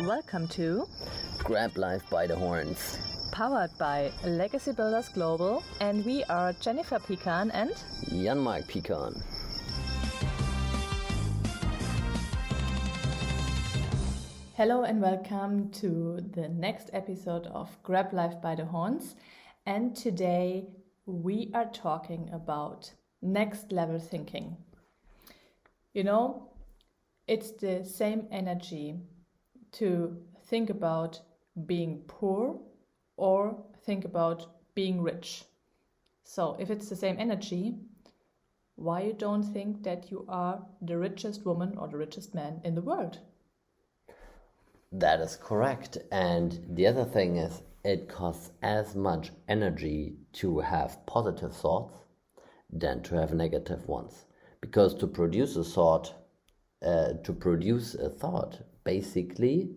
welcome to Grab Life by the Horns. Powered by Legacy Builders Global, and we are Jennifer Pecan and Jan-Mark Pecan. Hello and welcome to the next episode of Grab Life by the Horns. And today we are talking about next level thinking. You know, it's the same energy to think about being poor or think about being rich. So if it's the same energy, why you don't think that you are the richest woman or the richest man in the world? That is correct. And the other thing is, it costs as much energy to have positive thoughts than to have negative ones. Because to produce a thought basically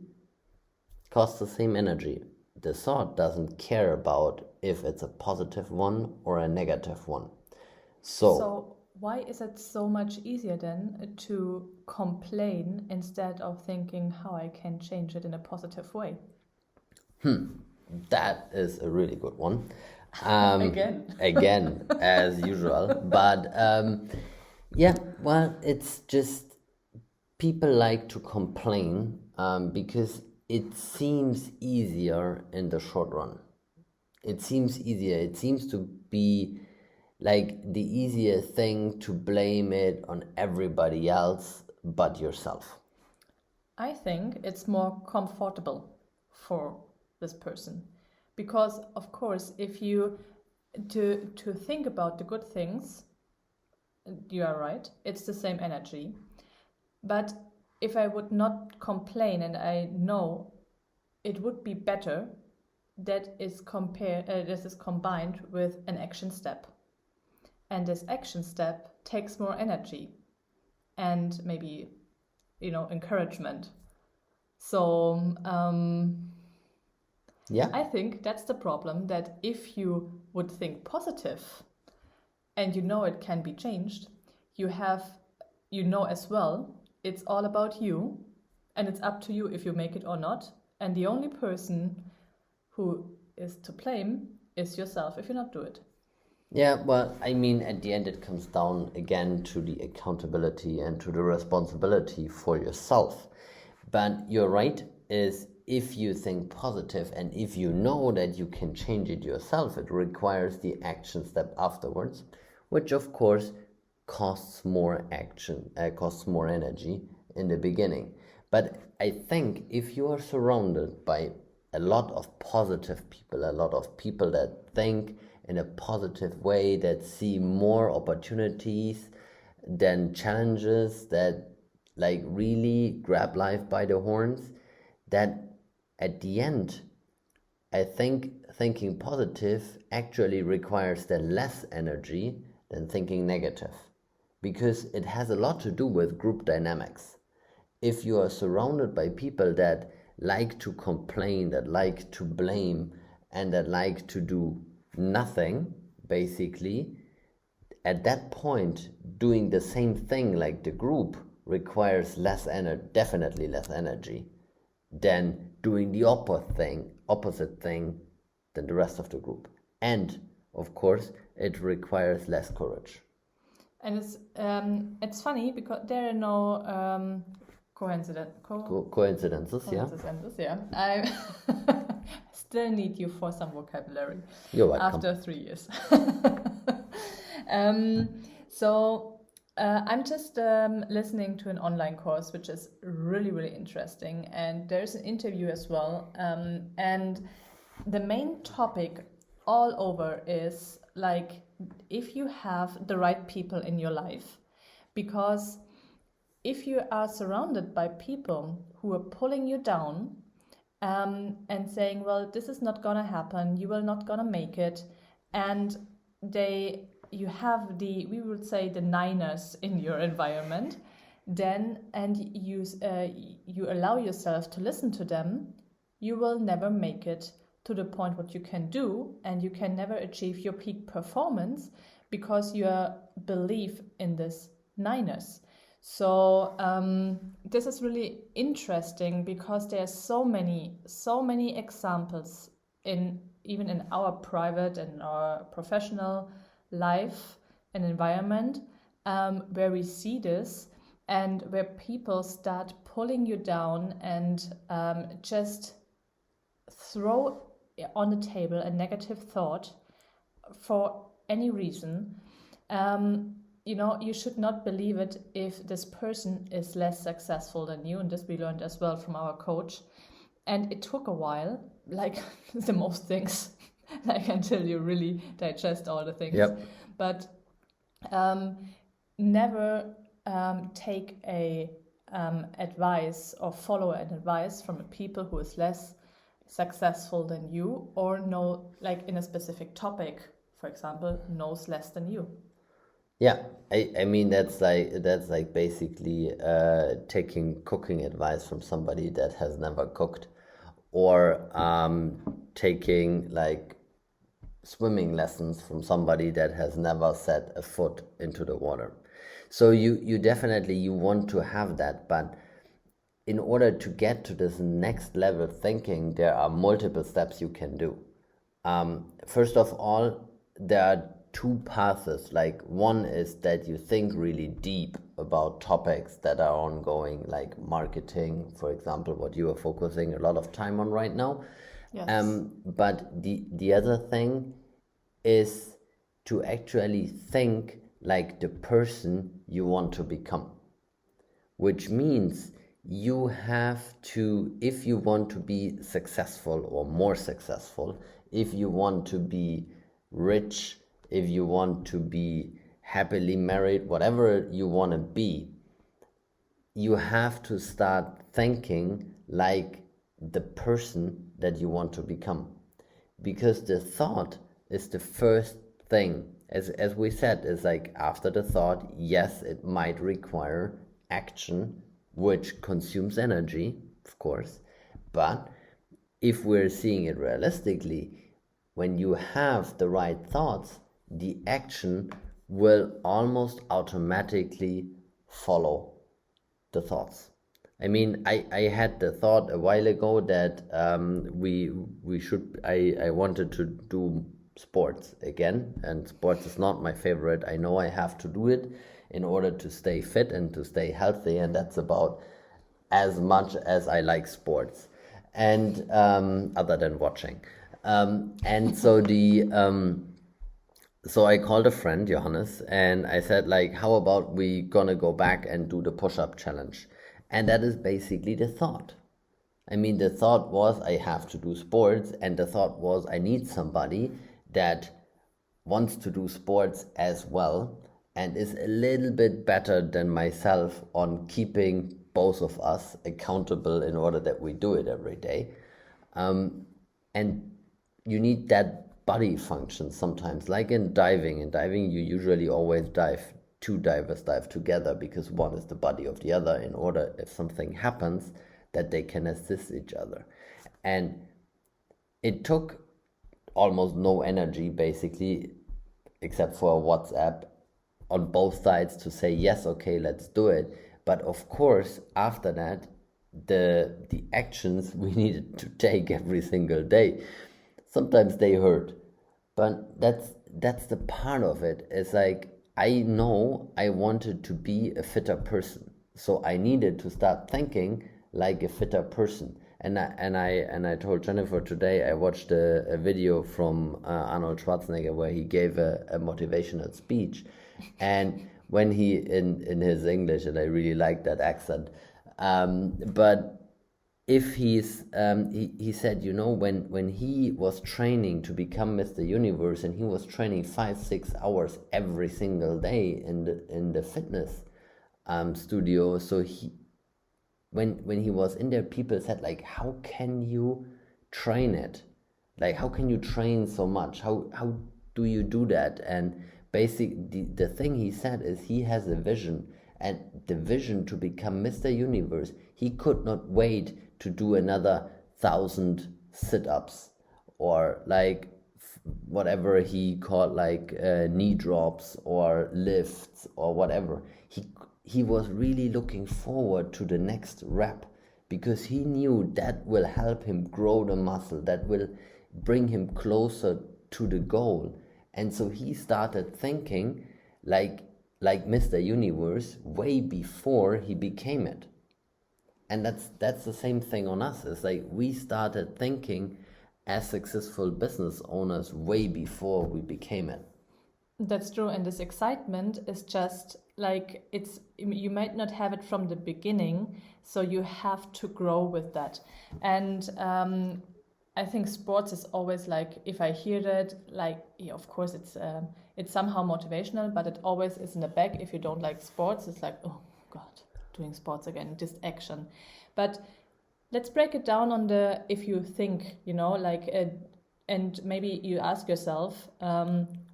costs the same energy. The thought doesn't care about if it's a positive one or a negative one. So why is it so much easier then to complain instead of thinking how I can change it in a positive way? That is a really good one. Again, as usual. But it's just people like to complain because it seems easier in the short run. It seems easier. It seems to be like the easier thing to blame it on everybody else but yourself. I think it's more comfortable for this person. Because, of course, if you to think about the good things, you are right, it's the same energy. But if I would not complain and I know it would be better, this is combined with an action step. And this action step takes more energy and maybe, encouragement. So, I think that's the problem, that if you would think positive and it can be changed, you know as well, it's all about you and it's up to you if you make it or not. And the only person who is to blame is yourself if you not do it. Yeah, well, I mean, at the end it comes down again to the accountability and to the responsibility for yourself. But you're right, is if you think positive and if you know that you can change it yourself, it requires the action step afterwards, which of course costs more energy in the beginning. But I think if you are surrounded by a lot of positive people, a lot of people that think in a positive way, that see more opportunities than challenges, that like really grab life by the horns, that at the end, I think thinking positive actually requires then less energy than thinking negative, because it has a lot to do with group dynamics. If you are surrounded by people that like to complain, that like to blame, and that like to do nothing, basically, at that point, doing the same thing like the group requires definitely less energy than doing the opposite thing than the rest of the group. And of course, it requires less courage. And it's funny because there are no coincidences. Yeah. I still need you for some vocabulary. You're welcome. After 3 years. I'm just listening to an online course, which is really, really interesting. And there's an interview as well. And the main topic all over is like, if you have the right people in your life. Because if you are surrounded by people who are pulling you down and saying, well, this is not gonna happen, you will not gonna make it, and you have the niners in your environment, then and you allow yourself to listen to them, you will never make it to the point what you can do, and you can never achieve your peak performance because your belief in this niners. So this is really interesting because there are so many examples even in our private and our professional life and environment where we see this and where people start pulling you down and just throw on the table a negative thought for any reason. You should not believe it if this person is less successful than you, and this we learned as well from our coach. And it took a while, like the most things, like until you really digest all the things. Yep. But never take a advice or follow an advice from a people who is less successful than you, or know, like in a specific topic, for example, knows less than you. Yeah, I mean that's like basically taking cooking advice from somebody that has never cooked, or taking like swimming lessons from somebody that has never set a foot into the water. So you definitely you want to have that, but in order to get to this next level thinking, there are multiple steps you can do. First of all, there are two paths. Like one is that you think really deep about topics that are ongoing, like marketing, for example, what you are focusing a lot of time on right now. Yes. But the other thing is to actually think like the person you want to become, which means you have to, if you want to be successful or more successful, if you want to be rich, if you want to be happily married, whatever you want to be, you have to start thinking like the person that you want to become. Because the thought is the first thing. As we said, is like after the thought, yes, it might require action, which consumes energy, of course. But if we're seeing it realistically, when you have the right thoughts, the action will almost automatically follow the thoughts. I mean, I had the thought a while ago that I wanted to do sports again, and sports is not my favorite. I know I have to do it in order to stay fit and to stay healthy, and that's about as much as I like sports, and other than watching. And so so I called a friend, Johannes, and I said, like, how about we gonna go back and do the push-up challenge? And that is basically the thought. I mean, the thought was I have to do sports, and the thought was I need somebody that wants to do sports as well and is a little bit better than myself on keeping both of us accountable in order that we do it every day. And you need that body function sometimes, like in diving. In diving, you usually always dive, two divers dive together because one is the body of the other in order, if something happens, that they can assist each other. And it took almost no energy, basically, except for a WhatsApp on both sides to say, yes, okay, let's do it. But of course, after that, the actions we needed to take every single day, sometimes they hurt. But that's the part of it. It's like, I know I wanted to be a fitter person, so I needed to start thinking like a fitter person. And I told Jennifer today I watched a video from Arnold Schwarzenegger where he gave a motivational speech, and when he in his English, and I really like that accent, but if he said, you know, when he was training to become Mr. Universe, and he was training 5-6 hours every single day in the fitness studio, so when he was in there, people said, like, how can you train it? Like, how can you train so much? How do you do that? And basically, the thing he said is he has a vision, and the vision to become Mr. Universe, he could not wait to do another 1,000 sit-ups or like whatever he called, like knee drops or lifts or whatever. he was really looking forward to the next rep, because he knew that will help him grow the muscle, that will bring him closer to the goal. And so he started thinking like Mr. Universe way before he became it. And that's the same thing on us. It's like we started thinking as successful business owners way before we became it. That's true, and this excitement is just like you might not have it from the beginning, so you have to grow with that. And I think sports is always like, if I hear that, like, yeah, of course it's somehow motivational, but it always is in the back. If you don't like sports, it's like, oh God, doing sports again, just action. But let's break it down on the, if you think, and maybe you ask yourself,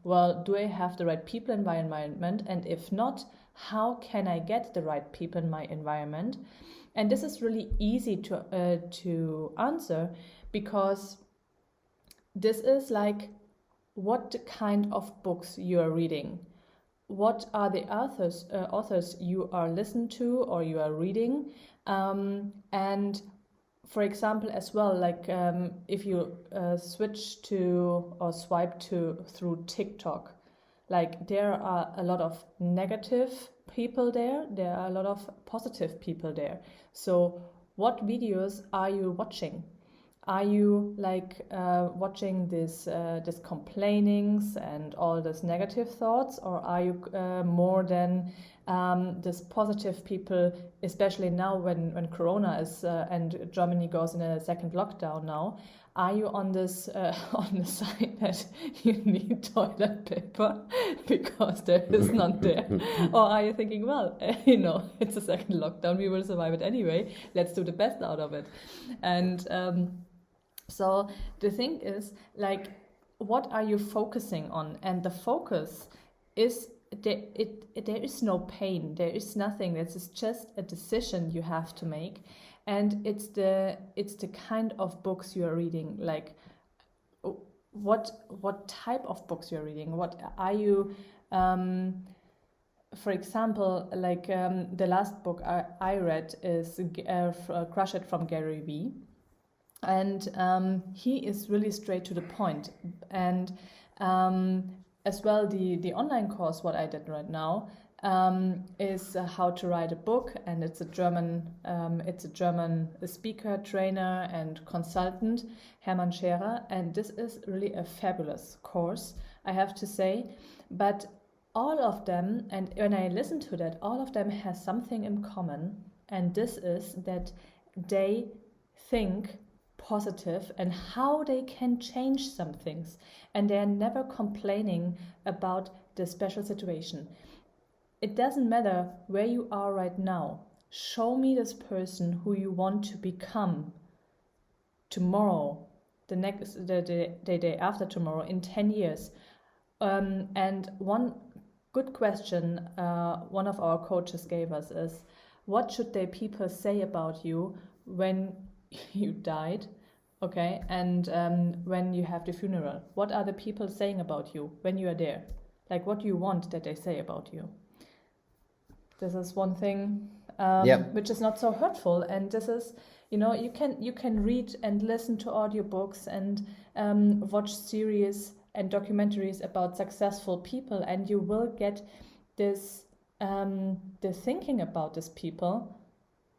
well, do I have the right people in my environment? And if not, how can I get the right people in my environment? And this is really easy to answer, because this is like what kind of books you are reading. What are the authors you are listening to or you are reading? And for example, as well, like if you switch to or swipe through TikTok, like there are a lot of negative people there. There are a lot of positive people there. So what videos are you watching? Are you like watching this complainings and all these negative thoughts, or are you more than this positive people, especially now when Corona is and Germany goes in a second lockdown now? Are you on this on the side that you need toilet paper because there is none there? Or are you thinking, well, it's a second lockdown, we will survive it anyway, let's do the best out of it? And so the thing is, like, what are you focusing on? And the focus is, there is no pain, there is nothing. This is just a decision you have to make. And it's the kind of books you are reading, like what type of books you're reading. What are you, for example, like the last book I read is Crush It from Gary Vee. And he is really straight to the point. And as well, the online course, what I did right now, is how to write a book, and it's a German speaker, trainer, and consultant, Hermann Scherer, and this is really a fabulous course, I have to say. But all of them, and when I listen to that, all of them has something in common, and this is that they think positive and how they can change some things, and they are never complaining about the special situation. It doesn't matter where you are right now. Show me this person who you want to become tomorrow, the day after tomorrow, in 10 years. And one good question one of our coaches gave us is, what should the people say about you when you died? Okay, and when you have the funeral, what are the people saying about you when you are there? Like, what do you want that they say about you? This is one thing which is not so hurtful, and this is, you can read and listen to audiobooks and watch series and documentaries about successful people, and you will get this the thinking about these people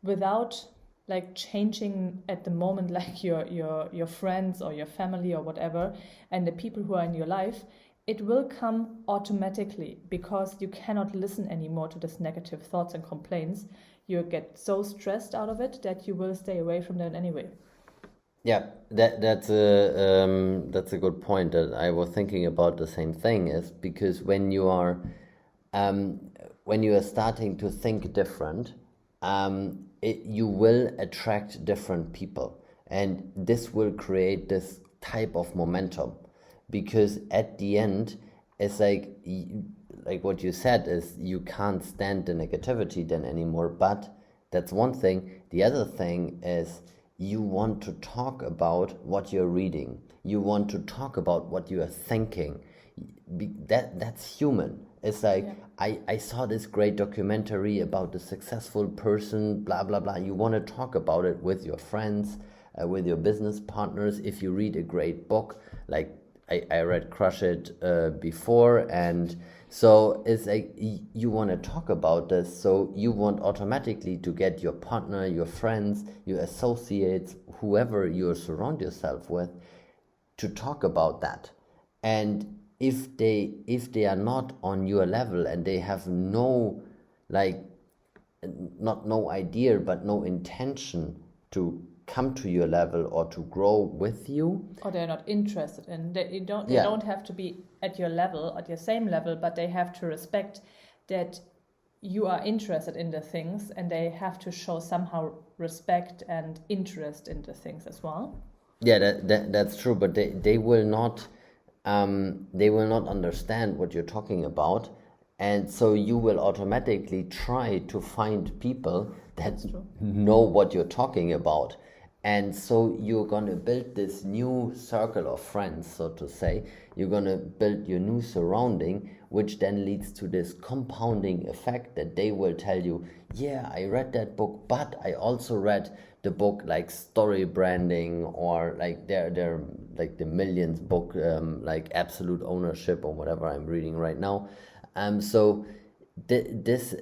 without like changing at the moment, like your friends or your family or whatever, and the people who are in your life. It will come automatically, because you cannot listen anymore to these negative thoughts and complaints. You get so stressed out of it that you will stay away from that anyway. Yeah, that's a good point. That I was thinking about the same thing, is because when you are starting to think different, you will attract different people, and this will create this type of momentum. Because at the end, it's like what you said, is you can't stand the negativity then anymore. But that's one thing. The other thing is, you want to talk about what you're reading. You want to talk about what you are thinking. That's human. It's like, I saw this great documentary about the successful person, blah, blah, blah. You want to talk about it with your friends, with your business partners. If you read a great book, like I read Crush It before, and so it's like you want to talk about this, so you want automatically to get your partner, your friends, your associates, whoever you surround yourself with, to talk about that. And if they are not on your level and they have no, like, not no idea but no intention to come to your level or to grow with you, or they're not interested in, they don't Yeah. don't have to be at your level, at your same level, but they have to respect that you are interested in the things, and they have to show somehow respect and interest in the things as well. yeah, that's true, but they will not understand what you're talking about, and so you will automatically try to find people that know what you're talking about. And so you're gonna build this new circle of friends, so to say. You're gonna build your new surrounding, which then leads to this compounding effect that they will tell you, yeah, I read that book, but I also read the book like Story Branding, or like they're like the Millions book, like Absolute Ownership or whatever I'm reading right now. So this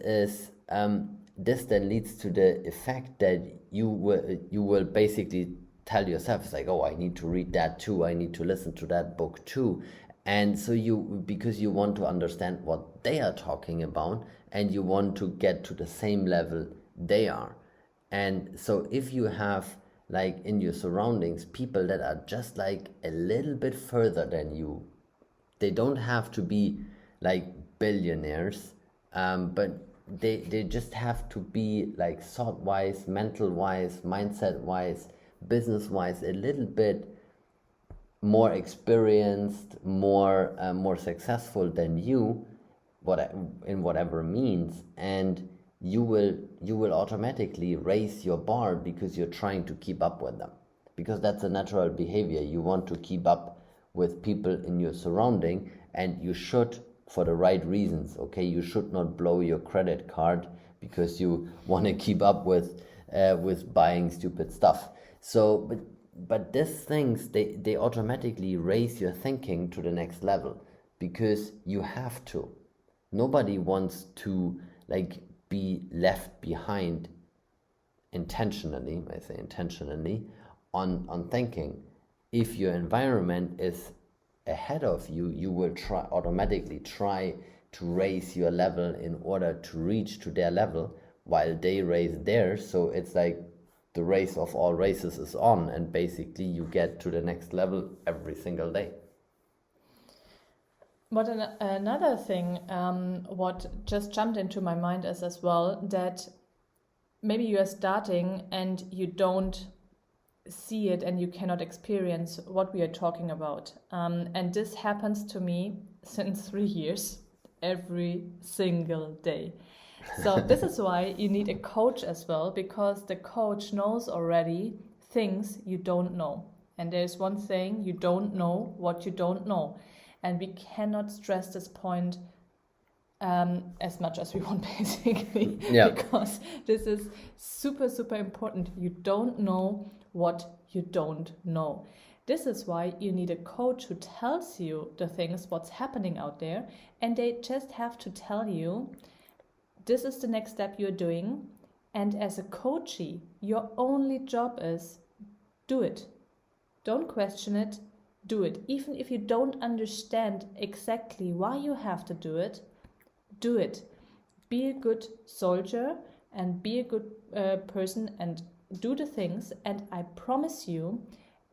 then leads to the effect that you will basically tell yourself, it's like, oh, I need to read that too, I need to listen to that book too. And so because you want to understand what they are talking about, and you want to get to the same level they are. And so if you have, like, in your surroundings people that are just like a little bit further than you, they don't have to be like billionaires, but they just have to be like thought wise, mental wise, mindset wise, business wise, a little bit more experienced, more successful than you, in whatever means, and you will automatically raise your bar because you're trying to keep up with them, because that's a natural behavior. You want to keep up with people in your surrounding, and you should, for the right reasons. Okay, you should not blow your credit card because you want to keep up with buying stupid stuff. So but these things, they automatically raise your thinking to the next level, because you have to. Nobody wants to, like, be left behind intentionally, I say intentionally, on thinking. If your environment is ahead of you, you will automatically try to raise your level in order to reach to their level while they raise theirs. So it's like the race of all races is on, and basically you get to the next level every single day. But another thing, what just jumped into my mind is as well that maybe you are starting and you don't see it and you cannot experience what we are talking about. And this happens to me since 3 years, every single day. So this is why you need a coach as well, because the coach knows already things you don't know. And there's one thing, you don't know what you don't know. And we cannot stress this point as much as we want, basically, Yeah. because this is super, super important. You don't know what you don't know. This is why you need a coach who tells you the things, what's happening out there, and they just have to tell you, this is the next step you're doing. And as a coachee, your only job is do it. Don't question it, do it. Even if you don't understand exactly why you have to do it, do it. Be a good soldier and be a good person and do the things. And I promise you,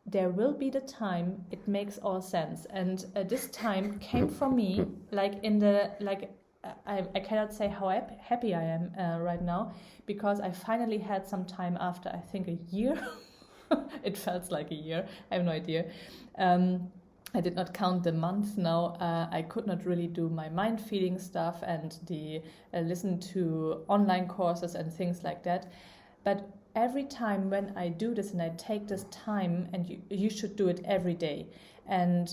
there will be the time it makes all sense. And this time came for me, like in the, like, I cannot say how happy I am right now, because I finally had some time after, I think, a year. It felt like a year. I have no idea. I did not count the months now. I could not really do my mind feeding stuff and the listen to online courses and things like that. But every time when I do this and I take this time, and you should do it every day. And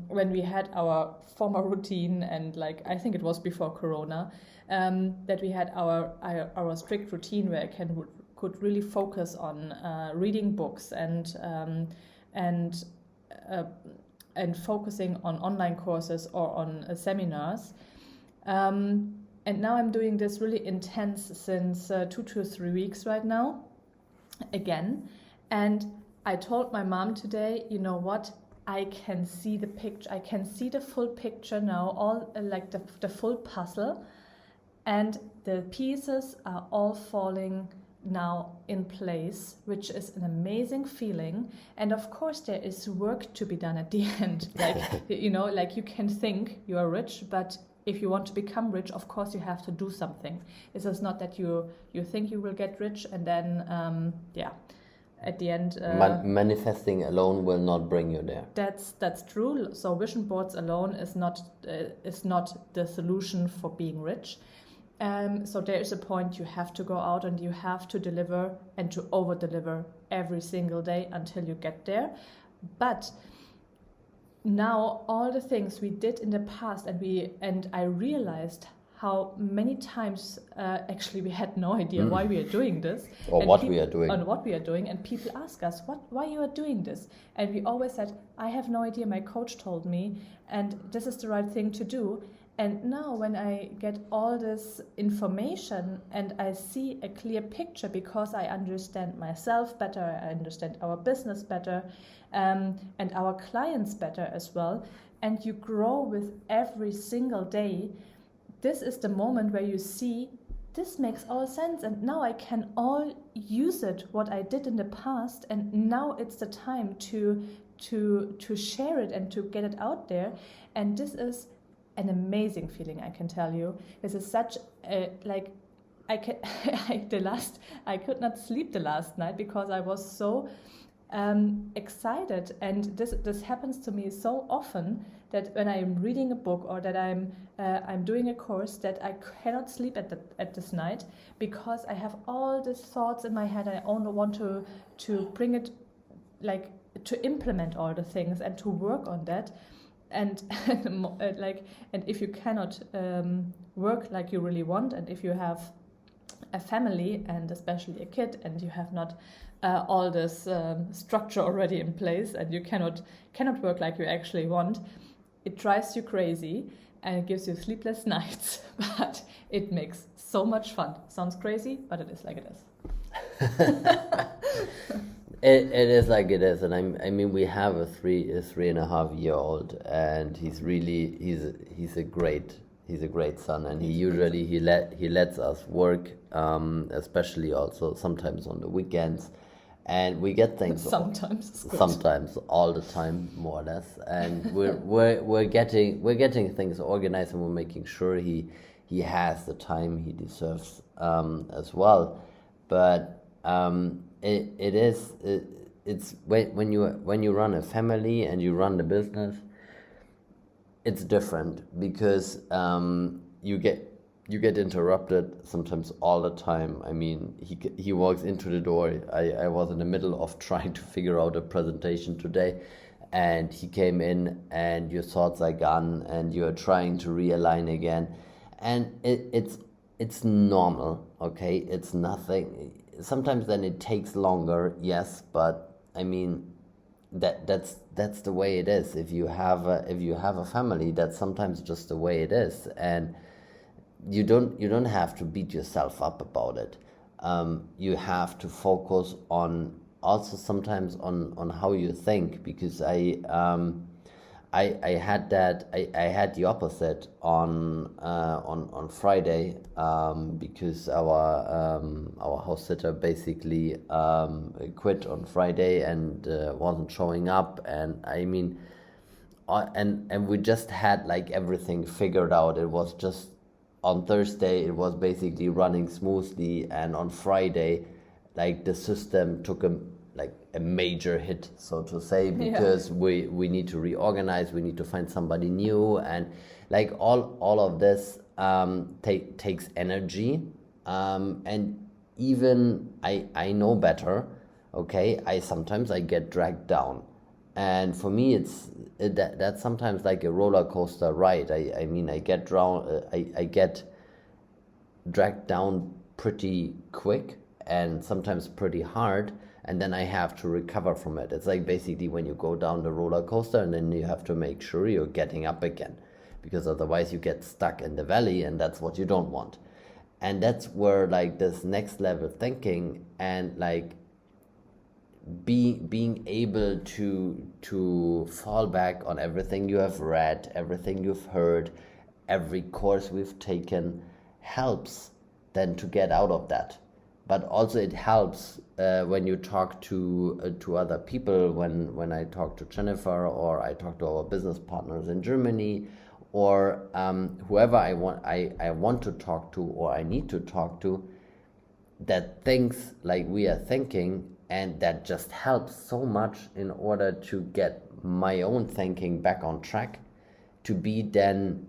when we had our former routine, and like I think it was before Corona, that we had our strict routine where I could really focus on reading books and focusing on online courses or on seminars. And now I'm doing this really intense since 2 to 3 weeks right now, again. And I told my mom today, you know what? I can see the picture. I can see the full picture now, all like the full puzzle, and the pieces are all falling now in place, which is an amazing feeling. And of course, there is work to be done at the end. Like like you can think you are rich, but if you want to become rich, of course you have to do something. This is not that you think you will get rich and then at the end manifesting alone will not bring you there. That's true. So vision boards alone is not the solution for being rich. So there is a point you have to go out and you have to deliver and to over deliver every single day until you get there. But now all the things we did in the past, and I realized how many times actually we had no idea why we are doing this or what we are doing, and people ask us why you are doing this, and we always said, I have no idea, my coach told me, and this is the right thing to do. And now when I get all this information and I see a clear picture, because I understand myself better, I understand our business better, and our clients better as well, and you grow with every single day, this is the moment where you see this makes all sense, and now I can all use it, what I did in the past, and now it's the time to share it and to get it out there. And this is an amazing feeling, I can tell you. This is such a, like, I could not sleep the last night because I was so excited, and this happens to me so often that when I'm reading a book or that I'm doing a course, that I cannot sleep at this night, because I have all these thoughts in my head. I only want to bring it, like, to implement all the things and to work on that. And if you cannot work like you really want, and if you have a family and especially a kid, and you have not all this structure already in place, and you cannot work like you actually want, it drives you crazy and it gives you sleepless nights. But it makes so much fun. Sounds crazy, but it is like it is. It is like it is, and I mean we have a 3.5-year-old, and he's a great son, and he lets us work, especially also sometimes on the weekends, and we get things sometimes all the time, more or less, and we're getting things organized, and we're making sure he has the time he deserves as well, but. It's when you run a family and you run the business, it's different, because you get interrupted sometimes all the time. I mean, he walks into the door. I was in the middle of trying to figure out a presentation today, and he came in, and your thoughts are gone, and you're trying to realign again, and it's normal, okay? It's nothing. Sometimes then it takes longer, yes, but I mean that's the way it is. If you have a family, that's sometimes just the way it is, and you don't have to beat yourself up about it. You have to focus on also sometimes on how you think, because I had the opposite on Friday, because our house sitter basically quit on Friday and wasn't showing up, and I mean, and we just had like everything figured out. It was just on Thursday it was basically running smoothly, and on Friday, like the system took a major hit, so to say, because we need to reorganize, we need to find somebody new, and like all of this takes energy, and even I know better, okay, sometimes I get dragged down. And for me, that's sometimes like a roller coaster ride. I mean, I get I get dragged down pretty quick and sometimes pretty hard, and then I have to recover from it. It's like basically when you go down the roller coaster and then you have to make sure you're getting up again, because otherwise you get stuck in the valley, and that's what you don't want. And that's where like this next level thinking and like being able to fall back on everything you have read, everything you've heard, every course we've taken helps then to get out of that. But also it helps when you talk to other people, when I talk to Jennifer, or I talk to our business partners in Germany, or whoever I want to talk to, or I need to talk to, that thinks like we are thinking, and that just helps so much in order to get my own thinking back on track, to be then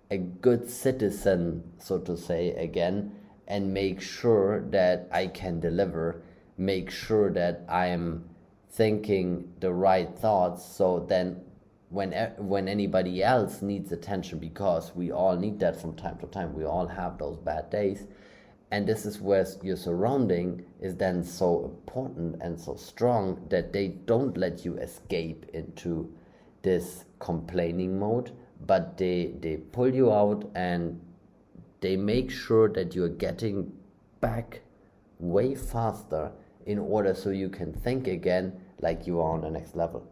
a good citizen, so to say, again, and make sure that I can deliver, make sure that I am thinking the right thoughts, so then when anybody else needs attention, because we all need that from time to time, we all have those bad days, and this is where your surrounding is then so important and so strong that they don't let you escape into this complaining mode, but they pull you out and they make sure that you're getting back way faster in order so you can think again like you are on the next level.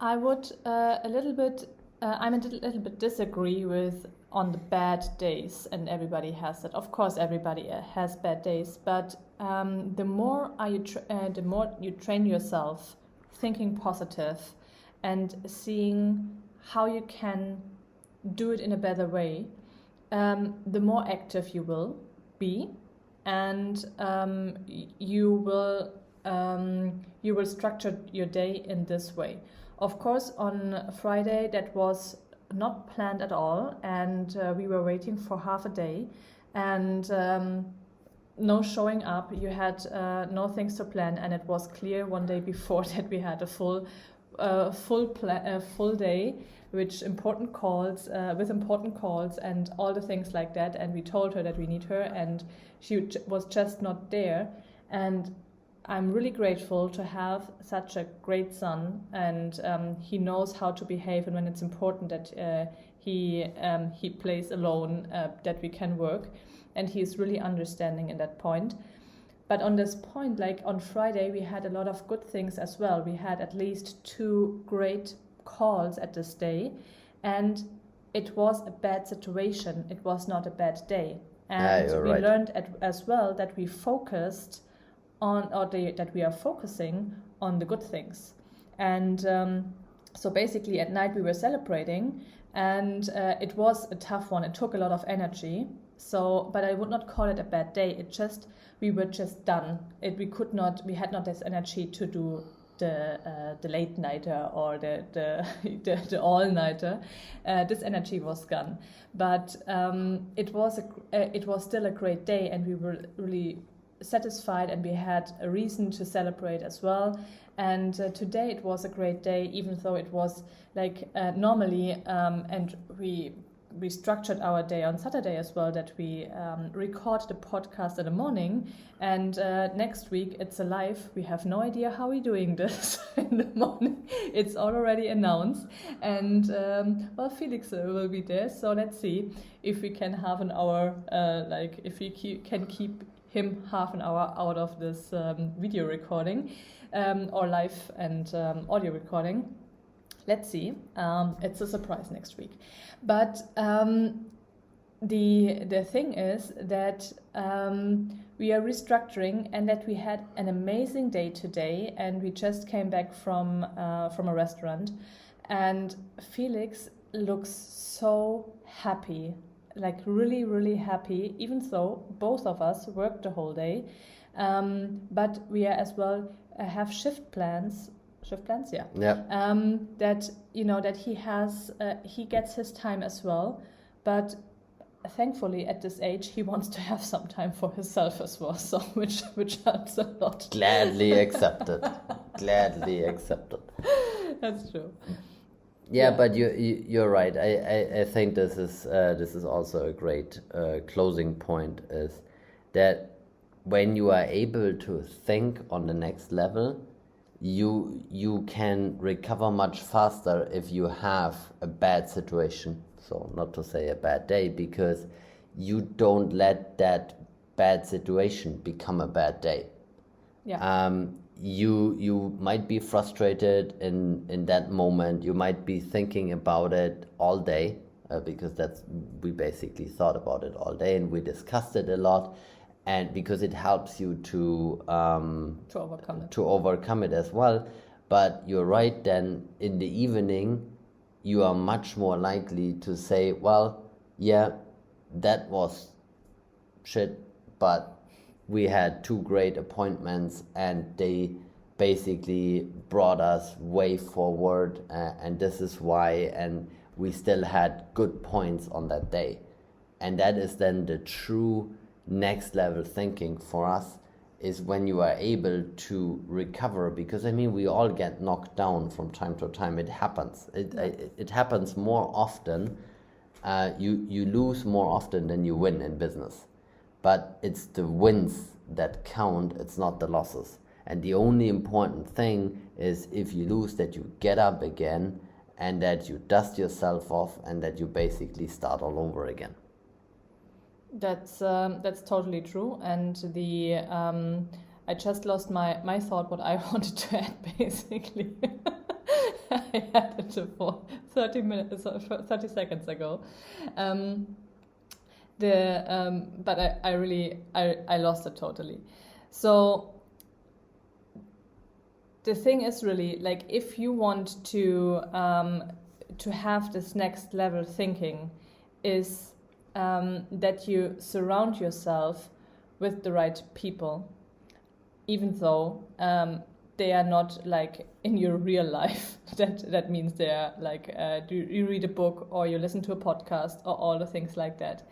I would I'm a little bit disagree with on the bad days, and everybody has that. Of course, everybody has bad days, but the more you train yourself thinking positive and seeing how you can do it in a better way, the more active you will be, and you will structure your day in this way. Of course, on Friday that was not planned at all, and we were waiting for half a day, and no showing up. You had no things to plan, and it was clear one day before that we had a full day, with important calls and all the things like that. And we told her that we need her, and she was just not there. And I'm really grateful to have such a great son, and he knows how to behave, and when it's important that he plays alone, that we can work, and he's really understanding in that point. But on this point, like on Friday, we had a lot of good things as well. We had at least 2 great calls at this day, and it was a bad situation. It was not a bad day. And we right. learned as well that we focused on, that we are focusing on the good things. And so basically at night we were celebrating, and it was a tough one. It took a lot of energy. So, but I would not call it a bad day. We were just done. We had not this energy to do the late nighter or the all nighter. This energy was gone. But it was still a great day, and we were really satisfied, and we had a reason to celebrate as well. And today it was a great day, even though it was like normally, and we structured our day on Saturday as well, that we record the podcast in the morning, and next week it's a live. We have no idea how we're doing this in the morning. It's already announced, and Felix will be there, so let's see if we can have an hour, if we can keep him half an hour out of this video recording, or live and audio recording. Let's see. It's a surprise next week. But the thing is that we are restructuring, and that we had an amazing day today, and we just came back from a restaurant, and Felix looks so happy, like really, really happy, even though both of us worked the whole day. But we are as well have shift plans, yeah. That that he has he gets his time as well, but thankfully at this age he wants to have some time for himself as well, so which helps a lot. Gladly accepted. Gladly accepted. That's true. Yeah, but you're right. I think this is also a great closing point, is that when you are able to think on the next level, you can recover much faster if you have a bad situation. So not to say a bad day, because you don't let that bad situation become a bad day. Yeah. You might be frustrated in that moment. You might be thinking about it all day, because we basically thought about it all day and we discussed it a lot, and because it helps you to overcome it as well. But you're right, then in the evening you are much more likely to say, well, yeah, that was shit, but we had 2 great appointments and they basically brought us way forward, and this is why, and we still had good points on that day. And that is then the true next level thinking for us, is when you are able to recover, because I mean, we all get knocked down from time to time. It happens. It happens more often. You lose more often than you win in business. But it's the wins that count, it's not the losses. And the only important thing is, if you lose, that you get up again and that you dust yourself off and that you basically start all over again. That's totally true. And I just lost my thought what I wanted to add basically. I had it for 30 seconds ago. But I really lost it totally. So the thing is really, like, if you want to have this next level thinking, is that you surround yourself with the right people, even though they are not like in your real life. That means they are like you read a book or you listen to a podcast or all the things like that.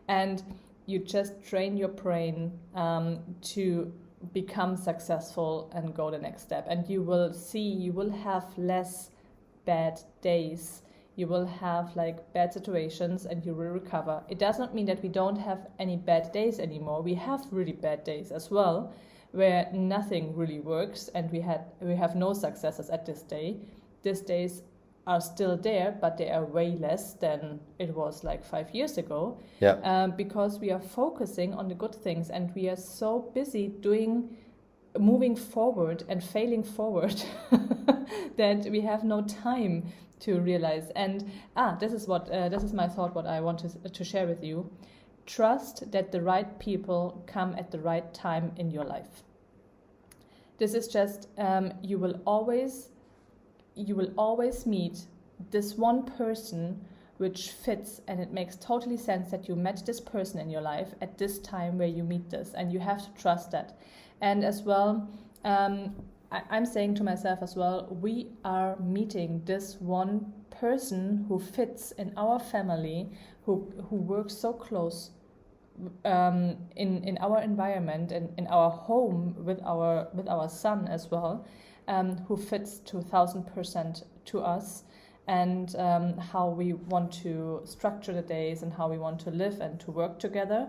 And you just train your brain to become successful and go the next step. And you will have less bad days. You will have like bad situations and you will recover. It does not mean that we don't have any bad days anymore. We have really bad days as well, where nothing really works and we have no successes at this day. These days are still there, but they are way less than it was like 5 years ago. Yeah. Because we are focusing on the good things and we are so busy moving forward and failing forward that we have no time to realize. And this is my thought, what I wanted to share with you. Trust that the right people come at the right time in your life. This is just you will always meet this one person which fits, and it makes totally sense that you met this person in your life at this time where you meet this, and you have to trust that. And as well, I'm saying to myself as well, we are meeting this one person who fits in our family, who works so close in our environment and in our home with our son as well, who fits to 1,000% to us, and how we want to structure the days and how we want to live and to work together.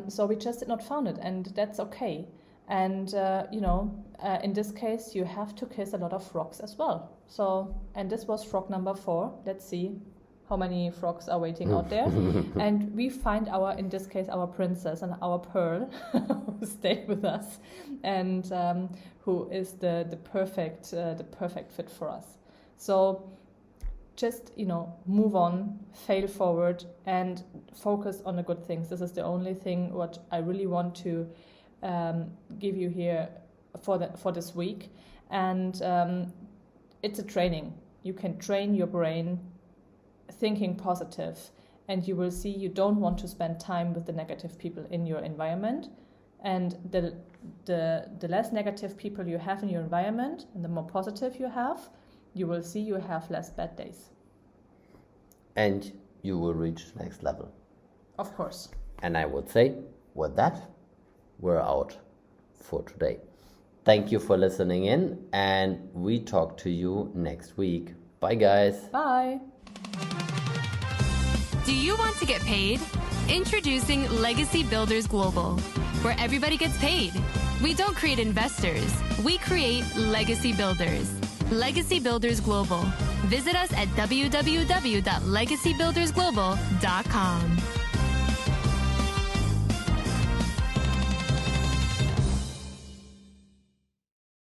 So we just did not found it, and that's okay. And in this case, you have to kiss a lot of frogs as well. So, and this was frog number 4. Let's see how many frogs are waiting out there. And we find in this case, our princess and our pearl who stay with us, and who is the perfect fit for us. So just, move on, fail forward, and focus on the good things. This is the only thing what I really want to give you here for this week. And it's a training. You can train your brain thinking positive, and you will see you don't want to spend time with the negative people in your environment. And the less negative people you have in your environment and the more positive you have, you will see you have less bad days. And you will reach next level. Of course. And I would say, with that, we're out for today. Thank you for listening in, and we talk to you next week. Bye, guys. Bye. Do you want to get paid? Introducing Legacy Builders Global, where everybody gets paid. We don't create investors. We create legacy builders. Legacy Builders Global. Visit us at www.legacybuildersglobal.com.